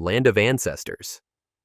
Land of Ancestors.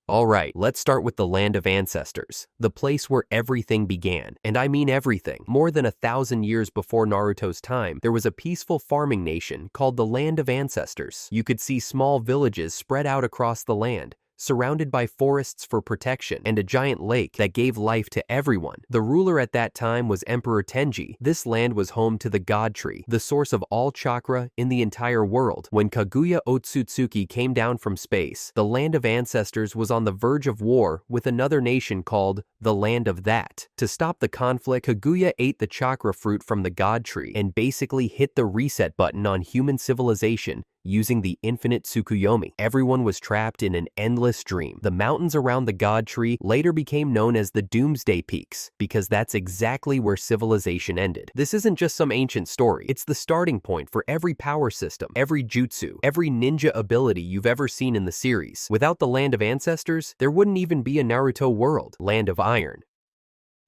Alright, let's start with the Land of Ancestors, the place where everything began. And I mean everything. More than 1,000 years before Naruto's time, there was a peaceful farming nation called the Land of Ancestors. You could see small villages spread out across the land, surrounded by forests for protection and a giant lake that gave life to everyone. The ruler at that time was Emperor Tenji. This land was home to the God Tree, the source of all chakra in the entire world. When Kaguya Otsutsuki came down from space, the Land of Ancestors was on the verge of war with another nation called the Land of That. To stop the conflict, Kaguya ate the chakra fruit from the God Tree and basically hit the reset button on human civilization using the Infinite Tsukuyomi. Everyone was trapped in an endless dream. The mountains around the God Tree later became known as the Doomsday Peaks because that's exactly where civilization ended. This isn't just some ancient story. It's the starting point for every power system, every jutsu, every ninja ability you've ever seen in the series. Without the Land of Ancestors, there wouldn't even be a Naruto world. Land of Iron.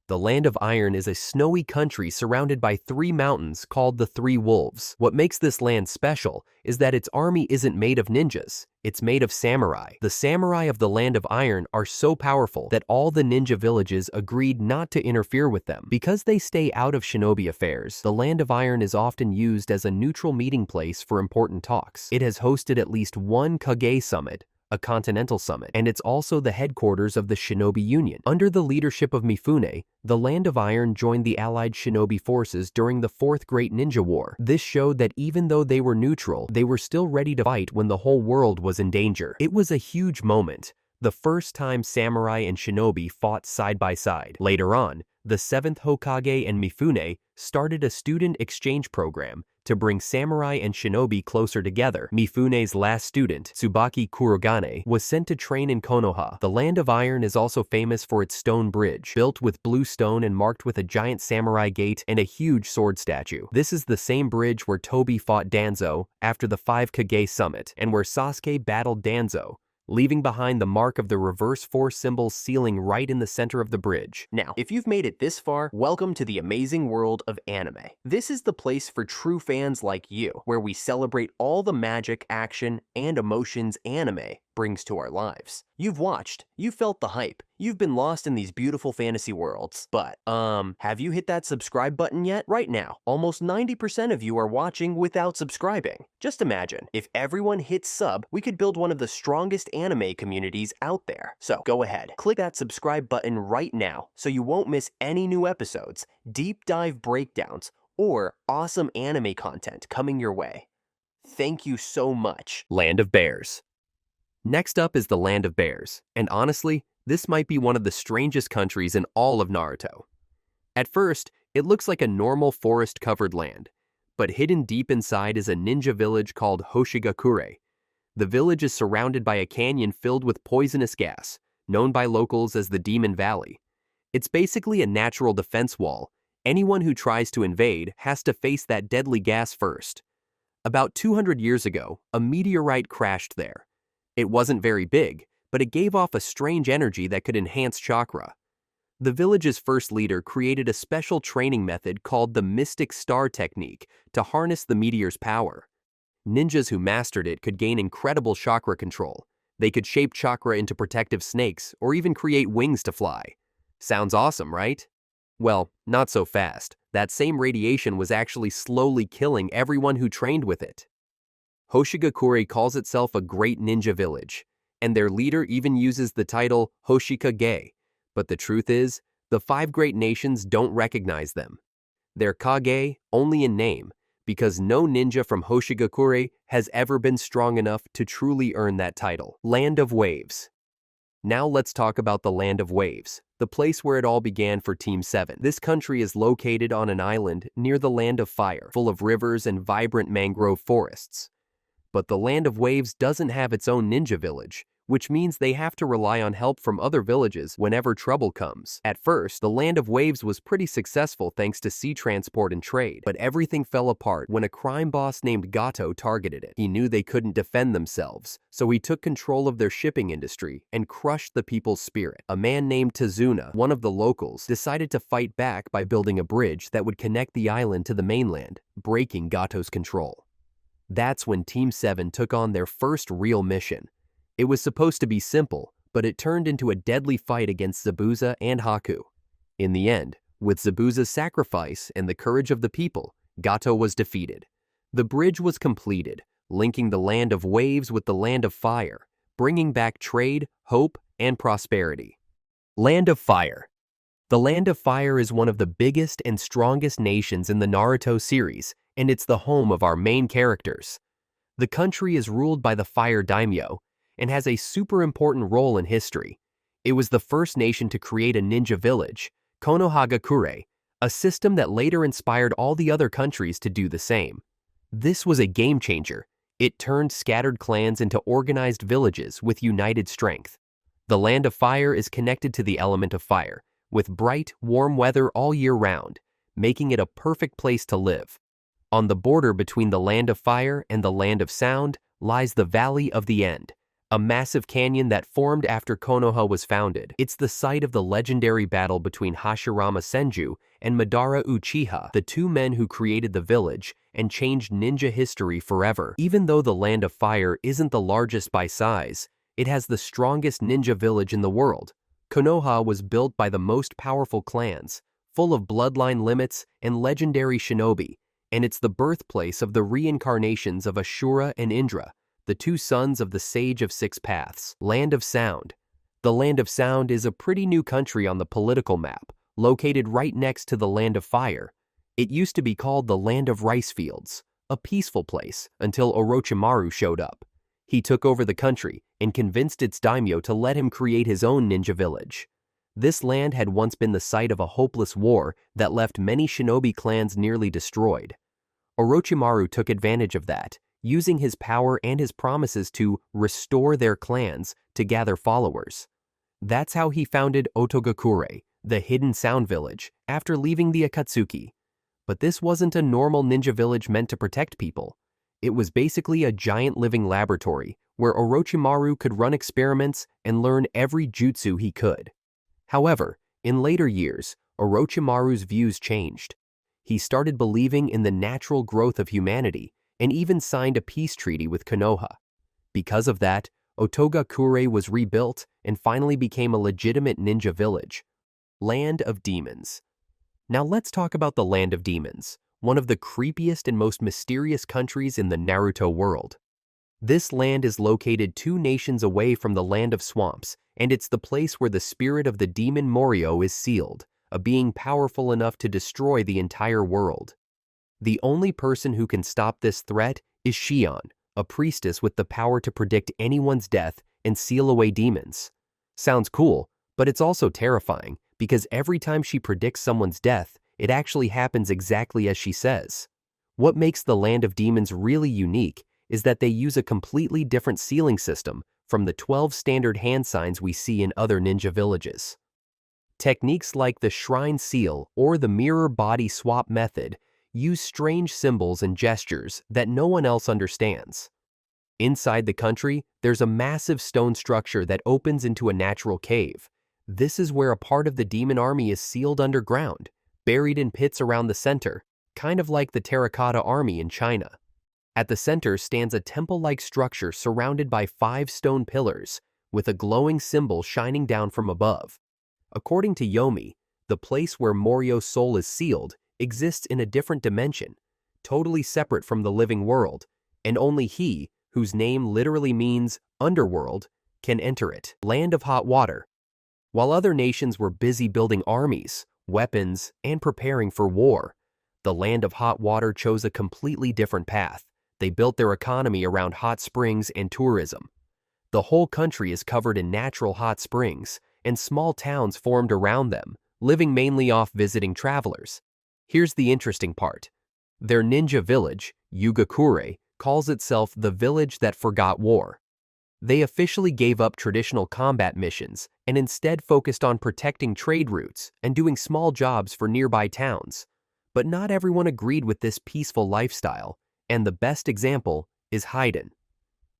The Land of Iron is a snowy country surrounded by 3 mountains called the Three Wolves. What makes this land special is that its army isn't made of ninjas, it's made of samurai. The samurai of the Land of Iron are so powerful that all the ninja villages agreed not to interfere with them. Because they stay out of shinobi affairs, the Land of Iron is often used as a neutral meeting place for important talks. It has hosted at least one Kage Summit, a continental summit, and it's also the headquarters of the Shinobi Union. Under the leadership of Mifune, the Land of Iron joined the allied shinobi forces during the Fourth Great Ninja War. This showed that even though they were neutral, they were still ready to fight when the whole world was in danger. It was a huge moment, the first time samurai and shinobi fought side by side. Later on, the 7th Hokage and Mifune started a student exchange program to bring samurai and shinobi closer together. Mifune's last student, Tsubaki Kurogane, was sent to train in Konoha. The Land of Iron is also famous for its stone bridge, built with blue stone and marked with a giant samurai gate and a huge sword statue. This is the same bridge where Tobi fought Danzo after the 5 Kage Summit, and where Sasuke battled Danzo, leaving behind the mark of the reverse 4 symbols sealing right in the center of the bridge. Now, if you've made it this far, welcome to the amazing world of anime. This is the place for true fans like you, where we celebrate all the magic, action, and emotions anime brings to our lives. You've watched, you've felt the hype, you've been lost in these beautiful fantasy worlds, but, have you hit that subscribe button yet? Right now, almost 90% of you are watching without subscribing. Just imagine, if everyone hit sub, we could build one of the strongest anime communities out there. So, go ahead, click that subscribe button right now so you won't miss any new episodes, deep dive breakdowns, or awesome anime content coming your way. Thank you so much. Land of Bears. Next up is the Land of Bears, and honestly, this might be one of the strangest countries in all of Naruto. At first, it looks like a normal forest-covered land, but hidden deep inside is a ninja village called Hoshigakure. The village is surrounded by a canyon filled with poisonous gas, known by locals as the Demon Valley. It's basically a natural defense wall. Anyone who tries to invade has to face that deadly gas first. About 200 years ago, a meteorite crashed there. It wasn't very big, but it gave off a strange energy that could enhance chakra. The village's first leader created a special training method called the Mystic Star Technique to harness the meteor's power. Ninjas who mastered it could gain incredible chakra control. They could shape chakra into protective snakes or even create wings to fly. Sounds awesome, right? Well, not so fast. That same radiation was actually slowly killing everyone who trained with it. Hoshigakure calls itself a great ninja village, and their leader even uses the title Hoshikage. But the truth is, the 5 great nations don't recognize them. They're Kage only in name, because no ninja from Hoshigakure has ever been strong enough to truly earn that title. Land of Waves. Now let's talk about the Land of Waves, the place where it all began for Team 7. This country is located on an island near the Land of Fire, full of rivers and vibrant mangrove forests. But the Land of Waves doesn't have its own ninja village, which means they have to rely on help from other villages whenever trouble comes. At first, the Land of Waves was pretty successful thanks to sea transport and trade, but everything fell apart when a crime boss named Gato targeted it. He knew they couldn't defend themselves, so he took control of their shipping industry and crushed the people's spirit. A man named Tazuna, one of the locals, decided to fight back by building a bridge that would connect the island to the mainland, breaking Gato's control. That's when Team 7 took on their first real mission: It was supposed to be simple, but it turned into a deadly fight against Zabuza and Haku. In the end, with Zabuza's sacrifice and the courage of the people, Gato was defeated. The bridge was completed, linking the land of waves with the land of fire, bringing back trade, hope, and prosperity. Land of Fire. The Land of Fire is one of the biggest and strongest nations in the Naruto series, and it's the home of our main characters. The country is ruled by the Fire Daimyo and has a super important role in history. It was the first nation to create a ninja village, Konohagakure, a system that later inspired all the other countries to do the same. This was a game changer. It turned scattered clans into organized villages with united strength. The Land of Fire is connected to the element of fire, with bright, warm weather all year round, making it a perfect place to live. On the border between the Land of Fire and the Land of Sound lies the Valley of the End, a massive canyon that formed after Konoha was founded. It's the site of the legendary battle between Hashirama Senju and Madara Uchiha, the two men who created the village and changed ninja history forever. Even though the Land of Fire isn't the largest by size, it has the strongest ninja village in the world. Konoha was built by the most powerful clans, full of bloodline limits and legendary shinobi, and it's the birthplace of the reincarnations of Ashura and Indra, the two sons of the Sage of Six Paths. Land of Sound. The Land of Sound is a pretty new country on the political map, located right next to the Land of Fire. It used to be called the Land of Rice Fields, a peaceful place until Orochimaru showed up. He took over the country and convinced its daimyo to let him create his own ninja village. This land had once been the site of a hopeless war that left many shinobi clans nearly destroyed. Orochimaru took advantage of that, using his power and his promises to restore their clans to gather followers. That's how he founded Otogakure, the hidden sound village, after leaving the Akatsuki. But this wasn't a normal ninja village meant to protect people. It was basically a giant living laboratory where Orochimaru could run experiments and learn every jutsu he could. However, in later years, Orochimaru's views changed. He started believing in the natural growth of humanity and even signed a peace treaty with Konoha. Because of that, Otogakure was rebuilt and finally became a legitimate ninja village. Land of Demons. Now let's talk about the Land of Demons, one of the creepiest and most mysterious countries in the Naruto world. This land is located 2 nations away from the Land of Swamps, and it's the place where the spirit of the demon Morio is sealed, a being powerful enough to destroy the entire world. The only person who can stop this threat is Shion, a priestess with the power to predict anyone's death and seal away demons. Sounds cool, but it's also terrifying because every time she predicts someone's death, it actually happens exactly as she says. What makes the Land of Demons really unique is that they use a completely different sealing system from the 12 standard hand signs we see in other ninja villages. Techniques like the shrine seal or the mirror body swap method use strange symbols and gestures that no one else understands. Inside the country, there's a massive stone structure that opens into a natural cave. This is where a part of the demon army is sealed underground, buried in pits around the center, kind of like the terracotta army in China. At the center stands a temple-like structure surrounded by 5 stone pillars, with a glowing symbol shining down from above. According to Yomi, the place where Morio's soul is sealed exists in a different dimension, totally separate from the living world, and only he, whose name literally means underworld, can enter it. Land of Hot Water. While other nations were busy building armies, weapons, and preparing for war, the Land of Hot Water chose a completely different path. They built their economy around hot springs and tourism. The whole country is covered in natural hot springs, and small towns formed around them, living mainly off visiting travelers. Here's the interesting part. Their ninja village, Yugakure, calls itself the village that forgot war. They officially gave up traditional combat missions and instead focused on protecting trade routes and doing small jobs for nearby towns. But not everyone agreed with this peaceful lifestyle, and the best example is Haiden.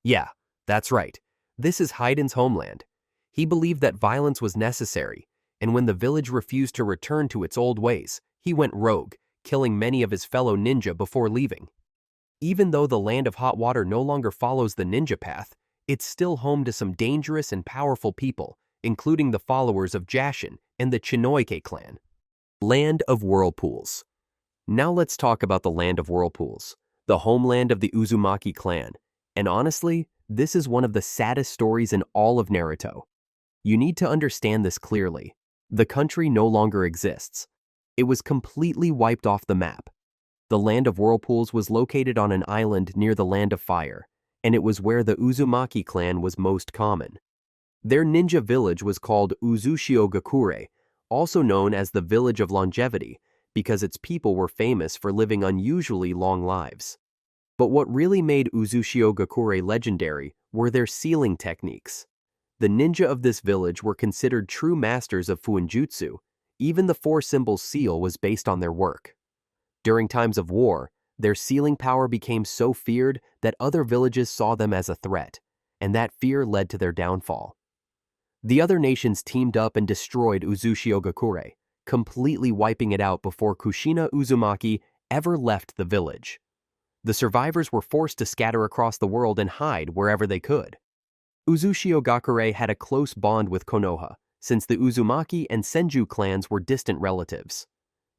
Yeah, that's right. This is Haiden's homeland. He believed that violence was necessary, and when the village refused to return to its old ways, he went rogue, killing many of his fellow ninja before leaving. Even though the Land of Hot Water no longer follows the ninja path, it's still home to some dangerous and powerful people, including the followers of Jashin and the Chinoike clan. Land of Whirlpools. Now let's talk about the Land of Whirlpools, the homeland of the Uzumaki clan. And honestly, this is one of the saddest stories in all of Naruto. You need to understand this clearly. The country no longer exists. It was completely wiped off the map. The Land of Whirlpools was located on an island near the Land of Fire, and it was where the Uzumaki clan was most common. Their ninja village was called Uzushio-gakure, also known as the Village of Longevity, because its people were famous for living unusually long lives. But what really made Uzushio-gakure legendary were their sealing techniques. The ninja of this village were considered true masters of fuinjutsu. Even the four-symbol seal was based on their work. During times of war, their sealing power became so feared that other villages saw them as a threat, and that fear led to their downfall. The other nations teamed up and destroyed Uzushio-gakure, completely wiping it out before Kushina Uzumaki ever left the village. The survivors were forced to scatter across the world and hide wherever they could. Uzushio-gakure had a close bond with Konoha, since the Uzumaki and Senju clans were distant relatives.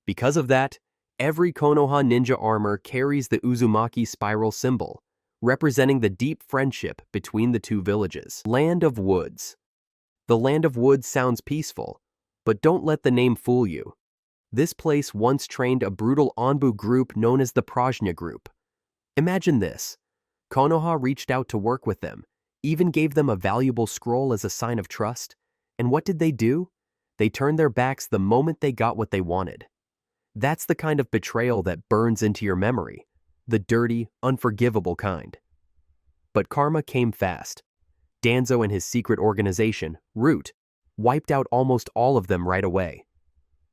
Because of that, every Konoha ninja armor carries the Uzumaki spiral symbol, representing the deep friendship between the two villages. Land of Woods. The Land of Woods sounds peaceful, but don't let the name fool you. This place once trained a brutal Anbu group known as the Prajna Group. Imagine this. Konoha reached out to work with them, even gave them a valuable scroll as a sign of trust. And what did they do? They turned their backs the moment they got what they wanted. That's the kind of betrayal that burns into your memory, the dirty, unforgivable kind. But karma came fast. Danzo and his secret organization, Root, wiped out almost all of them right away.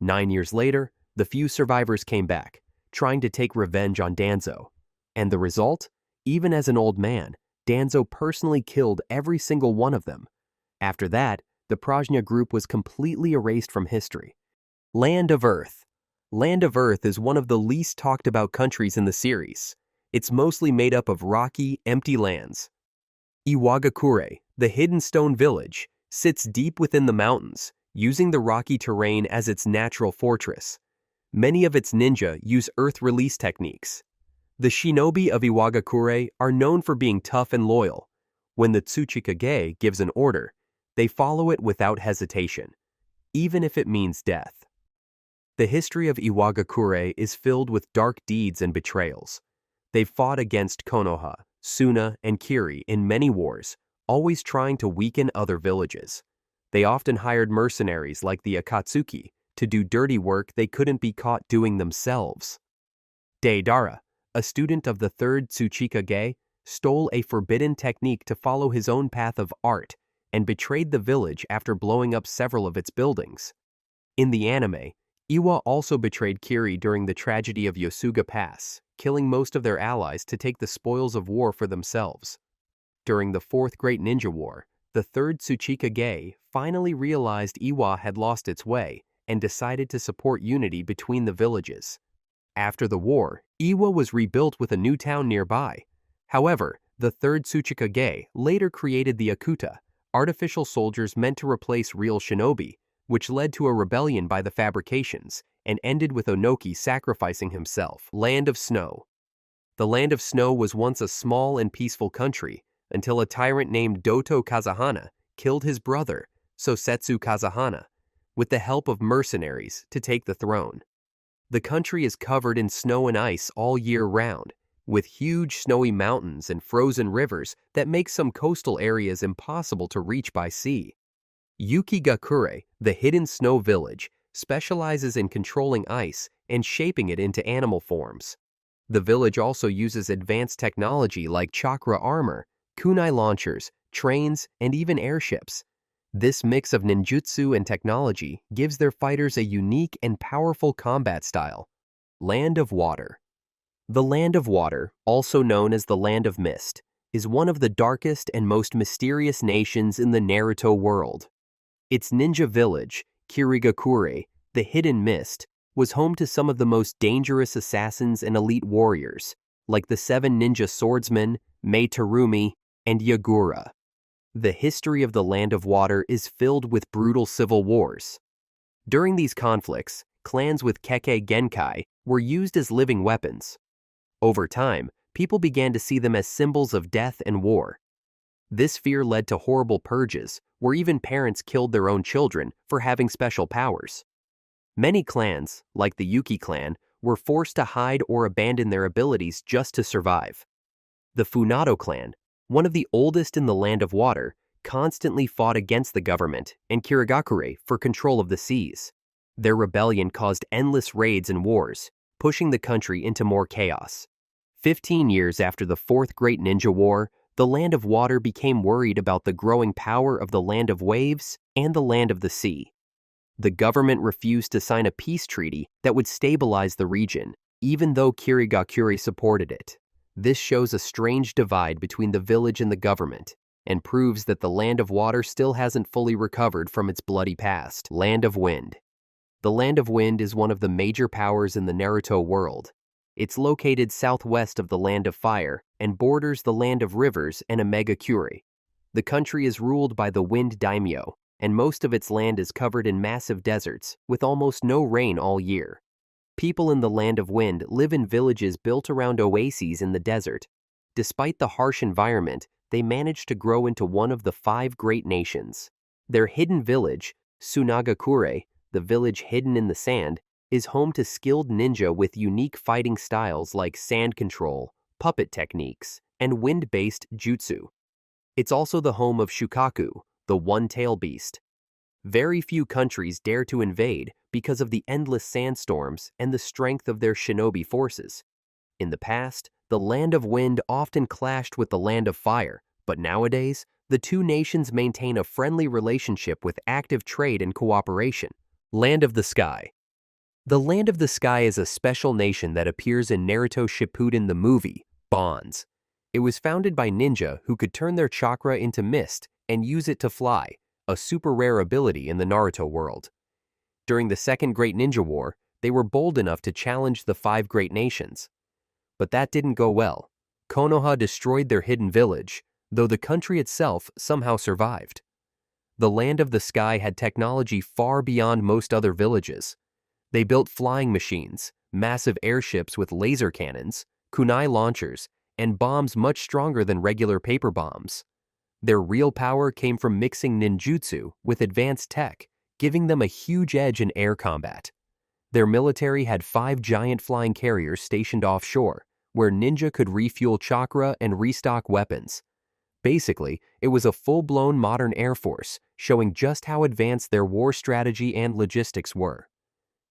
9 years later, the few survivors came back, trying to take revenge on Danzo. And the result? Even as an old man, Danzo personally killed every single one of them. After that, the Prajna group was completely erased from history. Land of Earth. Land of Earth is one of the least talked about countries in the series. It's mostly made up of rocky, empty lands. Iwagakure, the hidden stone village, sits deep within the mountains, using the rocky terrain as its natural fortress. Many of its ninja use earth release techniques. The shinobi of Iwagakure are known for being tough and loyal. When the Tsuchikage gives an order, they follow it without hesitation, even if it means death. The history of Iwagakure is filled with dark deeds and betrayals. They've fought against Konoha, Suna, and Kiri in many wars, always trying to weaken other villages. They often hired mercenaries like the Akatsuki to do dirty work they couldn't be caught doing themselves. Deidara, a student of the third Tsuchikage, stole a forbidden technique to follow his own path of art and betrayed the village after blowing up several of its buildings. In the anime, Iwa also betrayed Kiri during the tragedy of Yosuga Pass, killing most of their allies to take the spoils of war for themselves. During the Fourth Great Ninja War, the third Tsuchikage finally realized Iwa had lost its way and decided to support unity between the villages. After the war, Iwa was rebuilt with a new town nearby. However, the third Tsuchikage later created the Akuta, artificial soldiers meant to replace real shinobi, which led to a rebellion by the fabrications and ended with Onoki sacrificing himself. Land of Snow. The Land of Snow was once a small and peaceful country until a tyrant named Doto Kazahana killed his brother, Sosetsu Kazahana, with the help of mercenaries to take the throne. The country is covered in snow and ice all year round, with huge snowy mountains and frozen rivers that make some coastal areas impossible to reach by sea. Yukigakure, the hidden snow village, specializes in controlling ice and shaping it into animal forms. The village also uses advanced technology like chakra armor, kunai launchers, trains, and even airships. This mix of ninjutsu and technology gives their fighters a unique and powerful combat style. Land of Water. The Land of Water, also known as the Land of Mist, is one of the darkest and most mysterious nations in the Naruto world. Its ninja village, Kirigakure, the Hidden Mist, was home to some of the most dangerous assassins and elite warriors, like the 7 ninja swordsmen, Mei Terumi, and Yagura. The history of the Land of Water is filled with brutal civil wars. During these conflicts, clans with Kekkei Genkai were used as living weapons. Over time, people began to see them as symbols of death and war. This fear led to horrible purges, where even parents killed their own children for having special powers. Many clans, like the Yuki clan, were forced to hide or abandon their abilities just to survive. The Funato clan, one of the oldest in the Land of Water, constantly fought against the government and Kirigakure for control of the seas. Their rebellion caused endless raids and wars, pushing the country into more chaos. 15 years after the Fourth Great Ninja War, the Land of Water became worried about the growing power of the Land of Waves and the Land of the Sea. The government refused to sign a peace treaty that would stabilize the region, even though Kirigakure supported it. This shows a strange divide between the village and the government, and proves that the Land of Water still hasn't fully recovered from its bloody past. Land of Wind. The Land of Wind is one of the major powers in the Naruto world. It's located southwest of the Land of Fire and borders the Land of Rivers and Omega-Cure. The country is ruled by the Wind Daimyo, and most of its land is covered in massive deserts, with almost no rain all year. People in the Land of Wind live in villages built around oases in the desert. Despite the harsh environment, they manage to grow into one of the 5 great nations. Their hidden village, Tsunagakure, the village hidden in the sand, is home to skilled ninja with unique fighting styles like sand control, puppet techniques, and wind-based jutsu. It's also the home of Shukaku, the one-tail beast. Very few countries dare to invade because of the endless sandstorms and the strength of their shinobi forces. In the past, the Land of Wind often clashed with the Land of Fire, but nowadays, the two nations maintain a friendly relationship with active trade and cooperation. Land of the Sky. The Land of the Sky is a special nation that appears in Naruto Shippuden the movie, Bonds. It was founded by ninja who could turn their chakra into mist and use it to fly, a super rare ability in the Naruto world. During the Second Great Ninja War, they were bold enough to challenge the 5 great nations. But that didn't go well. Konoha destroyed their hidden village, though the country itself somehow survived. The Land of the Sky had technology far beyond most other villages. They built flying machines, massive airships with laser cannons, kunai launchers, and bombs much stronger than regular paper bombs. Their real power came from mixing ninjutsu with advanced tech, giving them a huge edge in air combat. Their military had 5 giant flying carriers stationed offshore, where ninja could refuel chakra and restock weapons. Basically, it was a full-blown modern air force, showing just how advanced their war strategy and logistics were.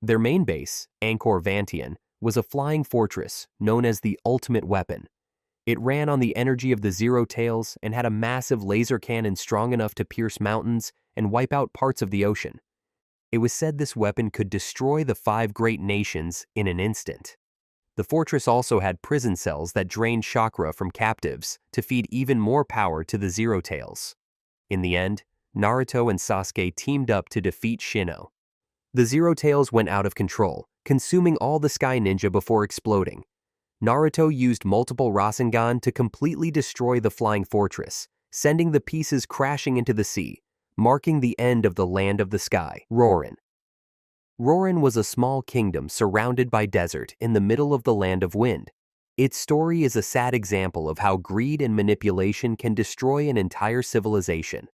Their main base, Angkor Vantian, was a flying fortress known as the ultimate weapon. It ran on the energy of the Zero Tails and had a massive laser cannon strong enough to pierce mountains and wipe out parts of the ocean. It was said this weapon could destroy the 5 great nations in an instant. The fortress also had prison cells that drained chakra from captives to feed even more power to the Zero Tails. In the end, Naruto and Sasuke teamed up to defeat Shino. The Zero Tails went out of control, consuming all the Sky Ninja before exploding. Naruto used multiple Rasengan to completely destroy the flying fortress, sending the pieces crashing into the sea, marking the end of the Land of the Sky. Roran. Roran was a small kingdom surrounded by desert in the middle of the Land of Wind. Its story is a sad example of how greed and manipulation can destroy an entire civilization.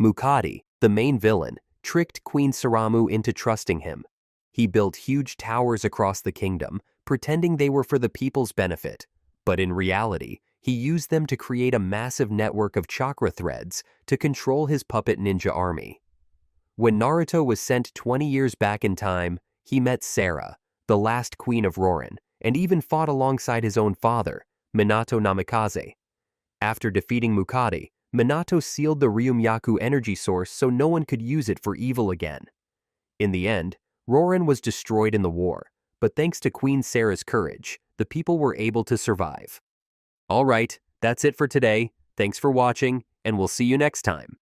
Mukade, the main villain, tricked Queen Saramu into trusting him. He built huge towers across the kingdom, pretending they were for the people's benefit, but in reality, he used them to create a massive network of chakra threads to control his puppet ninja army. When Naruto was sent 20 years back in time, he met Sarah, the last queen of Roran, and even fought alongside his own father, Minato Namikaze. After defeating Mukade, Minato sealed the Ryumyaku energy source so no one could use it for evil again. In the end, Roran was destroyed in the war, but thanks to Queen Sarah's courage, the people were able to survive. Alright, that's it for today. Thanks for watching, and we'll see you next time.